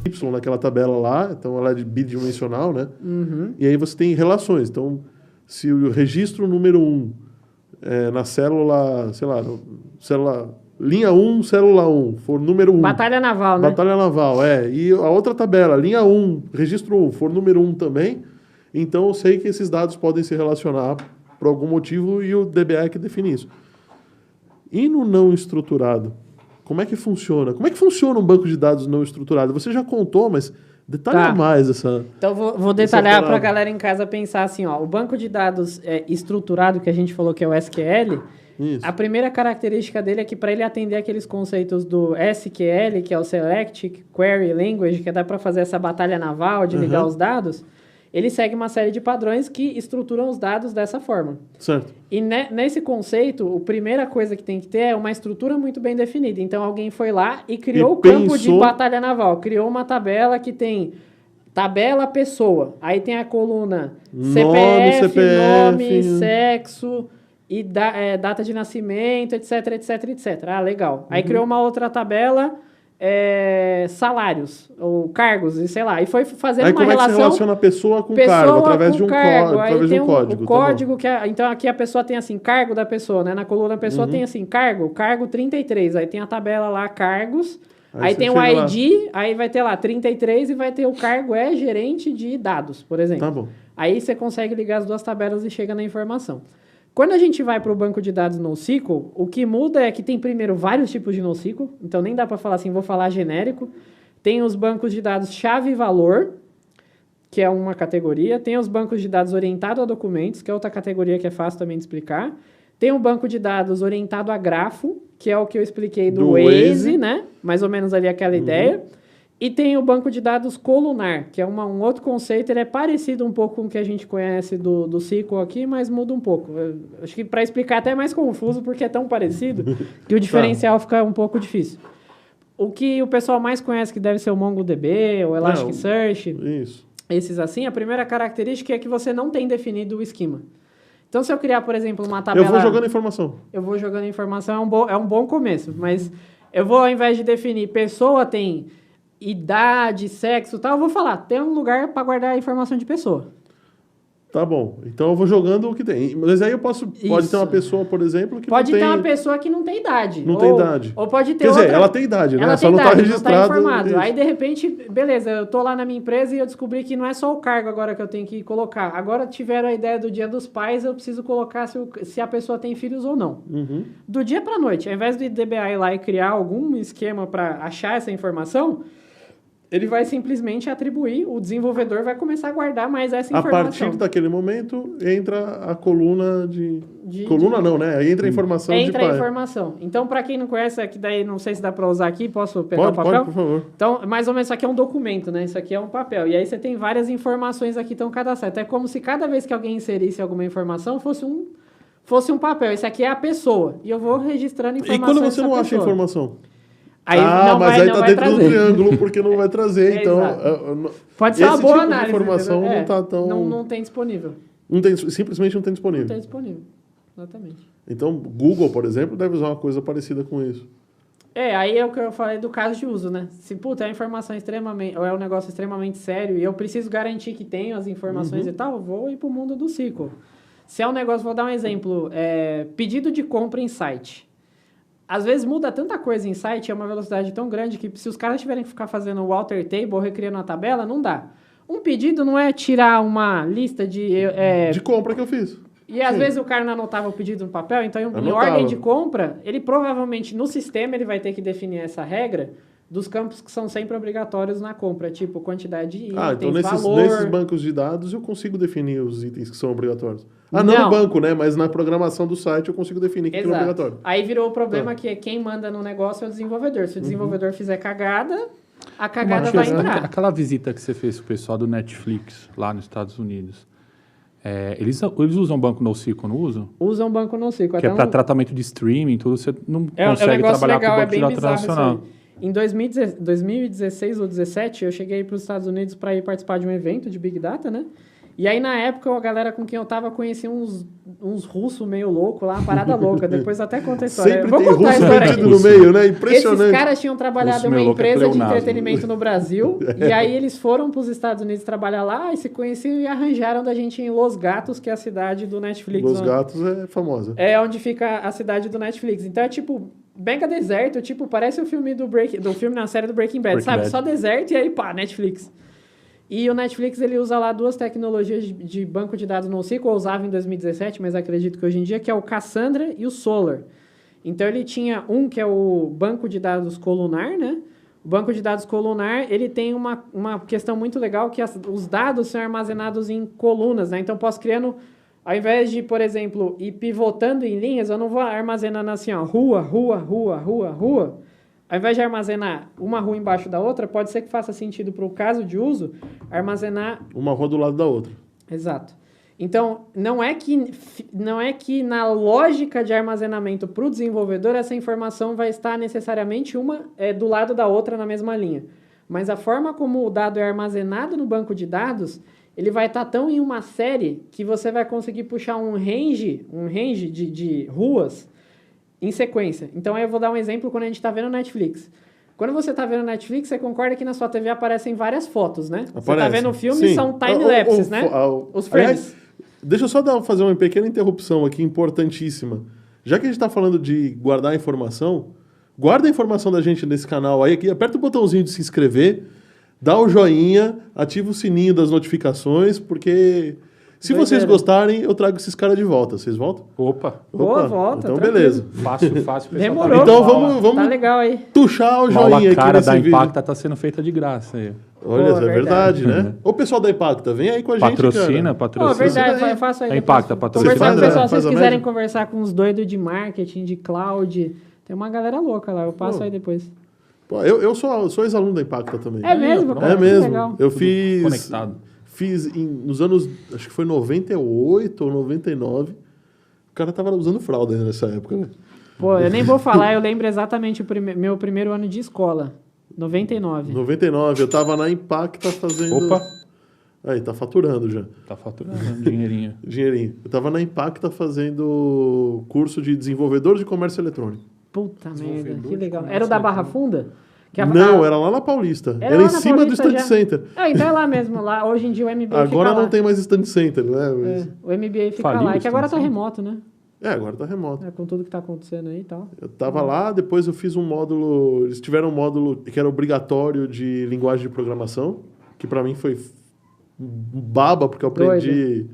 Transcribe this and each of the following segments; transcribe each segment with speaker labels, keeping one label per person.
Speaker 1: Y naquela tabela lá, então ela é bidimensional, né?
Speaker 2: Uhum.
Speaker 1: E aí você tem relações. Então, se o registro número 1 na célula, sei lá, célula linha 1, célula 1, for número 1.
Speaker 2: Batalha naval, né?
Speaker 1: Batalha naval, E a outra tabela, linha 1, registro 1, for número 1 também, então eu sei que esses dados podem se relacionar por algum motivo e o DBA é que define isso. E no não estruturado, como é que funciona? Como é que funciona um banco de dados não estruturado? Você já contou, mas detalha mais essa...
Speaker 2: Então, vou detalhar para a galera em casa pensar assim, ó, o banco de dados estruturado, que a gente falou que é o SQL,
Speaker 1: Isso.
Speaker 2: a primeira característica dele é que para ele atender aqueles conceitos do SQL, que é o Select Query Language, que dá para fazer essa batalha naval de ligar os dados, ele segue uma série de padrões que estruturam os dados dessa forma.
Speaker 1: Certo.
Speaker 2: E nesse conceito, a primeira coisa que tem que ter é uma estrutura muito bem definida. Então, alguém foi lá e criou o campo de batalha naval. Criou uma tabela que tem tabela pessoa. Aí tem a coluna nome, sexo e data de nascimento, etc, etc, etc. Ah, legal. Aí criou uma outra tabela... salários ou cargos, e sei lá, e foi fazendo uma relação... Aí como é que se relaciona
Speaker 1: a pessoa com cargo? Através de um código.
Speaker 2: O código, então aqui a pessoa tem assim, cargo da pessoa, né? Na coluna a pessoa tem assim, cargo 33, aí tem a tabela lá, cargos, aí tem o ID, aí vai ter lá 33 e vai ter o cargo gerente de dados, por exemplo.
Speaker 1: Tá bom.
Speaker 2: Aí você consegue ligar as duas tabelas e chega na informação. Quando a gente vai para o banco de dados NoSQL, o que muda é que tem primeiro vários tipos de NoSQL, então nem dá para falar assim, vou falar genérico. Tem os bancos de dados chave e valor, que é uma categoria. Tem os bancos de dados orientado a documentos, que é outra categoria que é fácil também de explicar. Tem o banco de dados orientado a grafo, que é o que eu expliquei do Waze, né? Mais ou menos ali aquela ideia. E tem o banco de dados colunar, que é um outro conceito, ele é parecido um pouco com o que a gente conhece do SQL aqui, mas muda um pouco. Acho que para explicar até é mais confuso, porque é tão parecido que o diferencial fica um pouco difícil. O que o pessoal mais conhece, que deve ser o MongoDB, o Elasticsearch, esses assim, a primeira característica é que você não tem definido o esquema. Então, se eu criar, por exemplo, uma tabela...
Speaker 1: Eu vou jogando informação.
Speaker 2: É um bom começo, mas eu vou, ao invés de definir pessoa, tem... idade, sexo e tal, eu vou falar, tem um lugar para guardar a informação de pessoa.
Speaker 1: Tá bom. Então eu vou jogando o que tem. Mas aí pode ter uma pessoa, por exemplo, que
Speaker 2: pode ter uma pessoa que não tem idade.
Speaker 1: Tem idade.
Speaker 2: Ou pode ter
Speaker 1: Quer dizer, ela tem idade, né?
Speaker 2: Ela
Speaker 1: só não está registrado.
Speaker 2: Não tá informado. Aí, de repente, beleza, eu tô lá na minha empresa e eu descobri que não é só o cargo agora que eu tenho que colocar. Agora tiveram a ideia do Dia dos Pais, eu preciso colocar se a pessoa tem filhos ou não. Do dia para noite, ao invés do DBA ir lá e criar algum esquema para achar essa informação... ele vai simplesmente atribuir, o desenvolvedor vai começar a guardar mais essa informação.
Speaker 1: A partir daquele momento, entra a coluna de coluna não, né? Aí entra a informação de pai.
Speaker 2: Entra a informação. Então, para quem não conhece, aqui daí não sei se dá para usar aqui, posso pegar o papel?
Speaker 1: Pode, por favor.
Speaker 2: Então, mais ou menos, isso aqui é um documento, né? Isso aqui é um papel. E aí você tem várias informações aqui que estão cadastradas. É como se cada vez que alguém inserisse alguma informação, fosse um papel. Esse aqui é a pessoa. E eu vou registrando informações.
Speaker 1: E quando você não acha a informação?
Speaker 2: Aí
Speaker 1: mas aí tá dentro do triângulo, porque não vai trazer, então...
Speaker 2: Pode ser uma boa análise.
Speaker 1: Esse tipo de informação não tá tão...
Speaker 2: Não tem disponível.
Speaker 1: Simplesmente não tem disponível.
Speaker 2: Não tem disponível, exatamente.
Speaker 1: Então, Google, por exemplo, deve usar uma coisa parecida com isso.
Speaker 2: Aí é o que eu falei do caso de uso, né? Se, é uma informação extremamente... ou é um negócio extremamente sério e eu preciso garantir que tenho as informações e tal, eu vou ir pro mundo do SQL. Se é um negócio, vou dar um exemplo, pedido de compra em site. Às vezes muda tanta coisa em site, é uma velocidade tão grande que se os caras tiverem que ficar fazendo o alter table, recriando a tabela, não dá. Um pedido não é tirar uma lista de
Speaker 1: compra que eu fiz.
Speaker 2: E às vezes o cara não anotava o pedido no papel, então em ordem de compra, ele provavelmente no sistema ele vai ter que definir essa regra dos campos que são sempre obrigatórios na compra, tipo quantidade de itens,
Speaker 1: então nesses bancos de dados eu consigo definir os itens que são obrigatórios. Não no banco, né? Mas na programação do site eu consigo definir que aquilo é obrigatório.
Speaker 2: Aí virou o problema que quem manda no negócio é o desenvolvedor. Se o desenvolvedor fizer cagada, a cagada vai entrar.
Speaker 3: Aquela visita que você fez com o pessoal do Netflix lá nos Estados Unidos, eles usam banco NoSQL, não usam?
Speaker 2: Usam banco NoSQL.
Speaker 3: Que é para tratamento de streaming, tudo, você não consegue trabalhar com o banco de dados nacional.
Speaker 2: Em 2016 ou 2017, eu cheguei para os Estados Unidos para ir participar de um evento de Big Data, né? E aí, na época, a galera com quem eu tava conhecia uns russos meio loucos lá, uma parada louca. Depois até conta a história.
Speaker 1: Sempre
Speaker 2: Eu vou
Speaker 1: tem
Speaker 2: contar a
Speaker 1: russo
Speaker 2: história
Speaker 1: metido
Speaker 2: aqui.
Speaker 1: no meio, né? Impressionante.
Speaker 2: Esses caras tinham trabalhado
Speaker 3: Russo
Speaker 2: em uma
Speaker 3: meio louco é
Speaker 2: empresa de
Speaker 3: pleonasmo.
Speaker 2: entretenimento no Brasil. E aí, eles foram para os Estados Unidos trabalhar lá e se conheciam e arranjaram da gente em Los Gatos, que é a cidade do Netflix.
Speaker 1: Los Gatos é famosa.
Speaker 2: É onde fica a cidade do Netflix. Então é tipo, mega deserto, tipo, parece o filme do filme na série do Breaking Bad,
Speaker 3: Breaking
Speaker 2: sabe?
Speaker 3: Bad.
Speaker 2: Só deserto e aí, pá, Netflix. E o Netflix, ele usa lá duas tecnologias de banco de dados NoSQL, eu usava em 2017, mas acredito que hoje em dia, que é o Cassandra e o Solar. Então ele tinha um que é o banco de dados colunar, né? O banco de dados colunar, ele tem uma questão muito legal, que os dados são armazenados em colunas, né? Então eu posso criando, ao invés de, por exemplo, ir pivotando em linhas, eu não vou armazenando assim, ó, rua, rua, rua, rua, rua. Ao invés de armazenar uma rua embaixo da outra, pode ser que faça sentido para o caso de uso, armazenar...
Speaker 1: Uma rua do lado da outra.
Speaker 2: Exato. Então, não é que na lógica de armazenamento para o desenvolvedor, essa informação vai estar necessariamente uma do lado da outra na mesma linha. Mas a forma como o dado é armazenado no banco de dados, ele vai estar tão em uma série que você vai conseguir puxar um range de ruas em sequência. Então, aí eu vou dar um exemplo quando a gente está vendo Netflix. Quando você está vendo Netflix, você concorda que na sua TV aparecem várias fotos, né? Você está vendo o filme e são time-lapses, né? Os frames.
Speaker 1: Aliás, deixa eu só fazer uma pequena interrupção aqui, importantíssima. Já que a gente está falando de guardar informação, guarda a informação da gente nesse canal aí, aqui, aperta o botãozinho de se inscrever, dá o joinha, ativa o sininho das notificações, porque... Se vocês gostarem, eu trago esses caras de volta. Vocês voltam?
Speaker 3: Opa.
Speaker 2: Boa volta.
Speaker 1: Então,
Speaker 2: tranquilo.
Speaker 1: beleza.
Speaker 3: Fácil. Pessoal.
Speaker 2: Demorou.
Speaker 1: Então, vamos
Speaker 2: Tá legal aí.
Speaker 1: tuchar o
Speaker 3: Uma
Speaker 1: joinha
Speaker 3: aula
Speaker 1: aqui
Speaker 3: cara
Speaker 1: nesse
Speaker 3: da
Speaker 1: vídeo.
Speaker 3: Impacta tá sendo feita de graça aí.
Speaker 1: Olha,
Speaker 2: Pô,
Speaker 1: é verdade, né? Ô, pessoal da Impacta, vem aí com a gente,
Speaker 3: Patrocina.
Speaker 2: Pô, verdade,
Speaker 1: Isso daí.
Speaker 2: eu faço aí.
Speaker 3: É
Speaker 2: depois.
Speaker 3: Impacta, patrocina.
Speaker 2: Conversar com o pessoal, se
Speaker 1: Faz
Speaker 2: vocês
Speaker 1: a
Speaker 2: quiserem
Speaker 1: média.
Speaker 2: conversar com uns doidos de marketing, de cloud, tem uma galera louca lá, eu passo
Speaker 1: Pô.
Speaker 2: aí depois.
Speaker 1: Pô, eu sou ex-aluno da Impacta também.
Speaker 2: É mesmo?
Speaker 3: pronto.
Speaker 2: Cara,
Speaker 1: É
Speaker 2: que
Speaker 1: mesmo.
Speaker 2: legal.
Speaker 1: Eu fiz...
Speaker 3: Conectado.
Speaker 1: Fiz nos anos, acho que foi 98 ou 99. O cara tava usando fralda nessa época, né?
Speaker 2: Pô, eu nem vou falar, eu lembro exatamente meu primeiro ano de escola, 99.
Speaker 1: 99, eu tava na Impacta fazendo...
Speaker 3: Opa.
Speaker 1: Aí, tá faturando já.
Speaker 3: Tá faturando um dinheirinho.
Speaker 1: Dinheirinho. Eu tava na Impacta fazendo curso de desenvolvedor de comércio eletrônico.
Speaker 2: Puta merda,
Speaker 3: Desenvolvedor
Speaker 2: que
Speaker 3: de
Speaker 2: legal.
Speaker 3: comércio
Speaker 2: Era o da Barra
Speaker 3: eletrônico.
Speaker 2: Funda? Que
Speaker 1: Não, era lá na Paulista.
Speaker 2: Era
Speaker 1: Era
Speaker 2: lá
Speaker 1: em
Speaker 2: na
Speaker 1: cima
Speaker 2: Paulista
Speaker 1: do Stand
Speaker 2: já.
Speaker 1: Center.
Speaker 2: Ah, então é lá mesmo, lá. Hoje em dia o MBA
Speaker 1: Agora
Speaker 2: fica lá.
Speaker 1: não tem mais Stand Center, né?
Speaker 2: É, o MBA fica
Speaker 3: Faliu
Speaker 2: lá, é
Speaker 3: o
Speaker 2: que agora tá
Speaker 3: Stand
Speaker 2: remoto, né?
Speaker 1: Agora tá remoto.
Speaker 2: É, com tudo que tá acontecendo aí e tal.
Speaker 1: Eu tava lá, depois eu fiz um módulo... Eles tiveram um módulo que era obrigatório de linguagem de programação, que pra mim foi baba, porque eu aprendi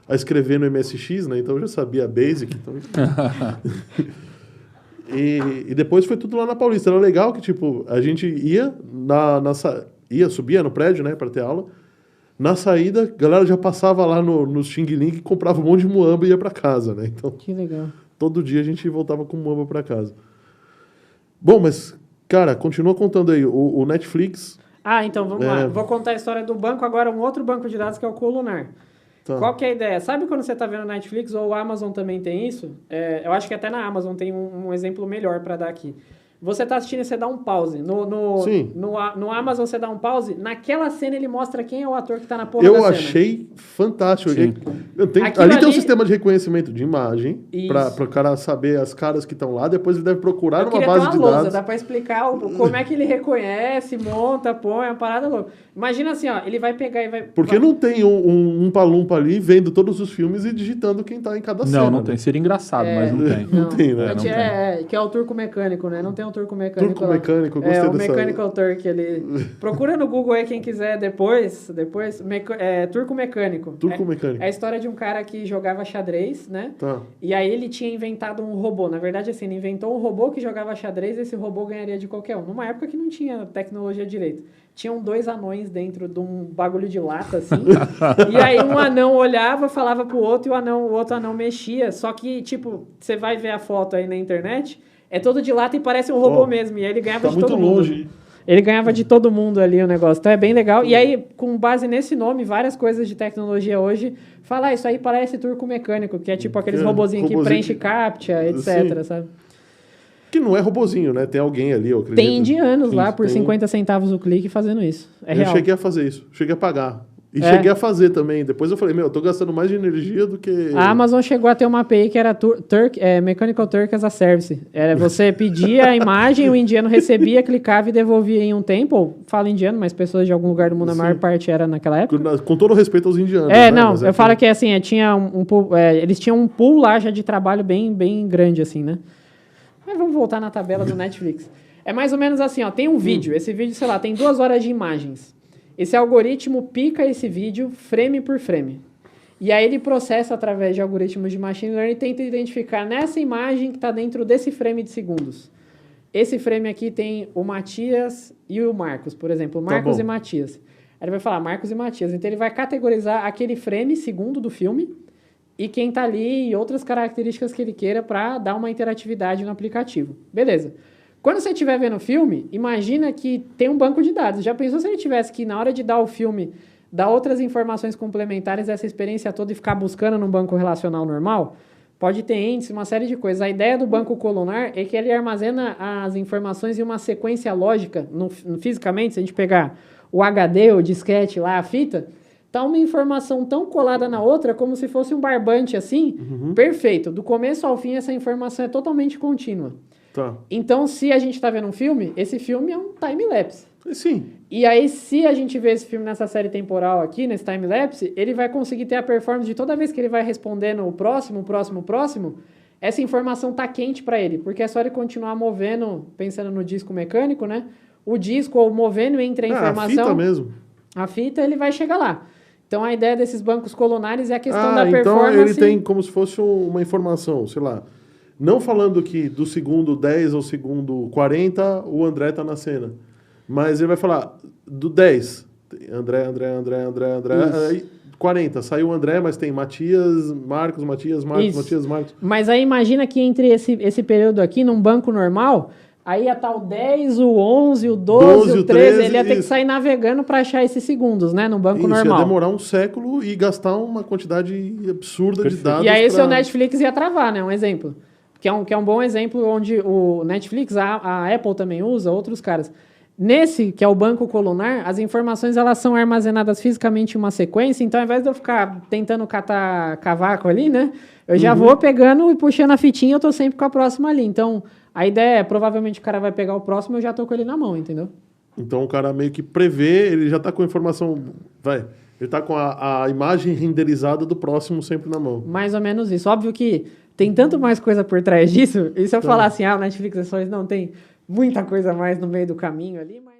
Speaker 1: a escrever no MSX, né? Então eu já sabia Basic. Então... E depois foi tudo lá na Paulista. Era legal que, tipo, a gente ia, subia no prédio, né, pra ter aula. Na saída, a galera já passava lá no Xing Ling, comprava um monte de muamba e ia pra casa, né? Então,
Speaker 2: Que legal.
Speaker 1: todo dia a gente voltava com muamba pra casa. Bom, mas, cara, continua contando aí. O Netflix...
Speaker 2: Ah, então vamos lá. Vou contar a história do banco, agora um outro banco de dados que é o Colunar.
Speaker 1: Tá.
Speaker 2: Qual que é a ideia? Sabe quando você está vendo Netflix ou o Amazon também tem isso? Eu acho que até na Amazon tem um exemplo melhor para dar aqui. Você está assistindo e você dá um pause.
Speaker 1: Sim.
Speaker 2: No Amazon você dá um pause. Naquela cena ele mostra quem é o ator que está na porra da
Speaker 1: Eu
Speaker 2: cena.
Speaker 1: achei fantástico.
Speaker 3: Sim.
Speaker 1: Ali tem um
Speaker 2: ali-
Speaker 1: sistema de reconhecimento de imagem
Speaker 2: Isso.
Speaker 1: para o cara saber as caras que estão lá. Depois ele deve procurar
Speaker 2: Eu
Speaker 1: numa
Speaker 2: queria ter
Speaker 1: base
Speaker 2: uma
Speaker 1: de
Speaker 2: lousa,
Speaker 1: dados.
Speaker 2: dá pra explicar como é que ele reconhece, monta, põe, é uma parada louca. Imagina assim, ó, ele vai pegar e vai...
Speaker 1: Porque não tem um palumpa ali vendo todos os filmes e digitando quem tá em cada cena.
Speaker 3: Não tem.
Speaker 1: né?
Speaker 3: Seria engraçado, mas não tem.
Speaker 1: Não tem, né?
Speaker 3: Não tem.
Speaker 2: Que é o turco mecânico, né? Não tem um turco mecânico
Speaker 1: Turco
Speaker 2: lá.
Speaker 1: mecânico, eu gostei
Speaker 2: o
Speaker 1: dessa...
Speaker 2: Mechanical Turk, ele... Procura no Google aí quem quiser depois turco mecânico.
Speaker 1: Turco mecânico.
Speaker 2: É a história de um cara que jogava xadrez, né?
Speaker 1: Tá.
Speaker 2: E aí ele tinha inventado um robô. Na verdade, assim, ele inventou um robô que jogava xadrez e esse robô ganharia de qualquer um. Numa época que não tinha tecnologia direito. Tinham 2 anões dentro de um bagulho de lata, assim. E aí um anão olhava, falava pro outro e o outro anão mexia. Só que, tipo, você vai ver a foto aí na internet, é todo de lata e parece um robô mesmo. E aí ele ganhava
Speaker 1: Tá
Speaker 2: de todo
Speaker 1: muito
Speaker 2: mundo.
Speaker 1: longe.
Speaker 2: Ele ganhava de todo mundo ali o negócio. Então é bem legal. E aí, com base nesse nome, várias coisas de tecnologia hoje, fala, isso aí parece turco mecânico, que é tipo aqueles robozinhos que
Speaker 1: robozinho
Speaker 2: preenche
Speaker 1: que-
Speaker 2: CAPTCHA, etc,
Speaker 1: Sim.
Speaker 2: sabe?
Speaker 1: Que não é robozinho, né? Tem alguém ali, eu acredito.
Speaker 2: Tem indianos lá por
Speaker 1: Tem.
Speaker 2: 50 centavos o clique fazendo isso. É
Speaker 1: Eu
Speaker 2: real.
Speaker 1: cheguei a fazer isso. Cheguei a pagar. E cheguei a fazer também. Depois eu falei, eu tô gastando mais de energia do que...
Speaker 2: A Amazon chegou a ter uma API que era Mechanical Turk as a Service. Era você pedia a imagem, o indiano recebia, clicava e devolvia em um tempo. Falo indiano, mas pessoas de algum lugar do mundo, a maior parte era naquela época.
Speaker 1: Com todo respeito aos indianos.
Speaker 2: Não, eu falo que assim, tinha eles tinham um pool lá já de trabalho bem, bem grande, assim, né? Mas vamos voltar na tabela do Netflix. É mais ou menos assim, ó, tem um vídeo. Esse vídeo, sei lá, tem 2 horas de imagens. Esse algoritmo pica esse vídeo frame por frame. E aí ele processa através de algoritmos de machine learning e tenta identificar nessa imagem que está dentro desse frame de segundos. Esse frame aqui tem o Matias e o Marcos, por exemplo. Marcos e Matias. Aí ele vai falar Marcos e Matias. Então ele vai categorizar aquele frame segundo do filme e quem está ali e outras características que ele queira para dar uma interatividade no aplicativo. Beleza. Quando você estiver vendo o filme, imagina que tem um banco de dados. Já pensou se ele tivesse que, na hora de dar o filme, dar outras informações complementares dessa experiência toda e ficar buscando num banco relacional normal? Pode ter índice, uma série de coisas. A ideia do banco colunar é que ele armazena as informações em uma sequência lógica. Fisicamente, se a gente pegar o HD, o disquete lá, a fita, tá uma informação tão colada na outra como se fosse um barbante assim. Perfeito. Do começo ao fim, essa informação é totalmente contínua.
Speaker 1: Tá.
Speaker 2: Então, se a gente está vendo um filme, esse filme é um time-lapse.
Speaker 1: Sim.
Speaker 2: E aí, se a gente vê esse filme nessa série temporal aqui, nesse time-lapse, ele vai conseguir ter a performance de toda vez que ele vai respondendo o próximo, essa informação tá quente para ele, porque é só ele continuar movendo, pensando no disco mecânico, né? O disco, ou movendo entre a informação...
Speaker 1: A fita mesmo.
Speaker 2: A fita, ele vai chegar lá. Então, a ideia desses bancos colunares é a questão da performance...
Speaker 1: Então ele tem como se fosse uma informação, sei lá... Não falando que do segundo 10 ao segundo 40 o André tá na cena. Mas ele vai falar do 10. André. Aí 40. Saiu o André, mas tem Matias, Marcos.
Speaker 2: Mas aí imagina que entre esse período aqui, num banco normal, aí ia estar o 10, o 11, o 12, o 13. Ele ia ter que sair navegando para achar esses segundos, né? Num banco normal.
Speaker 1: Ia demorar um século e gastar uma quantidade absurda de dados.
Speaker 2: E aí seu Netflix ia travar, né? Um exemplo. Que é um bom exemplo onde o Netflix, a Apple também usa, outros caras. Nesse, que é o banco colunar, as informações elas são armazenadas fisicamente em uma sequência, então ao invés de eu ficar tentando catar cavaco ali, né? Eu já vou pegando e puxando a fitinha, eu tô sempre com a próxima ali. Então, a ideia é, provavelmente o cara vai pegar o próximo e eu já tô com ele na mão, entendeu?
Speaker 1: Então o cara meio que prevê, ele já tá com a informação, ele tá com a imagem renderizada do próximo sempre na mão.
Speaker 2: Mais ou menos isso. Óbvio que tem tanto mais coisa por trás disso, e se eu falar assim, o Netflix é só isso, não, tem muita coisa mais no meio do caminho ali, mas...